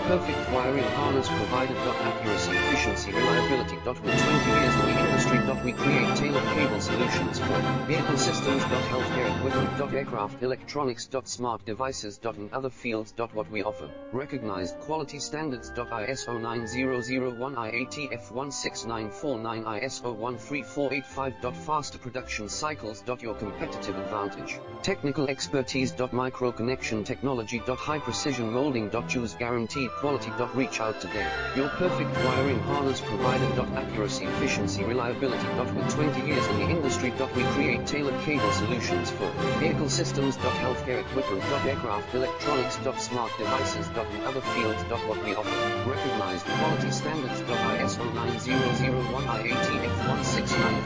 perfect wiring harness provider. Accuracy, efficiency, reliability. With 20 years in the industry. We create tailored cable solutions for vehicle systems. Healthcare equipment. Aircraft electronics. Smart devices. And other fields. What we offer: recognized quality standards. ISO 9001, IATF 16949, ISO 13485. Faster production cycles. Your competitive advantage: technical expertise. Micro connection technology. High precision molding. Choose guaranteed quality. Reach out today. Your perfect wiring harness provider. Accuracy, efficiency, reliability. With 20 years in the industry. We create tailored cable solutions for vehicle systems. Healthcare equipment. Aircraft electronics. Smart devices. And other fields. What we offer: recognized quality standards. ISO 9001, IATF 16949.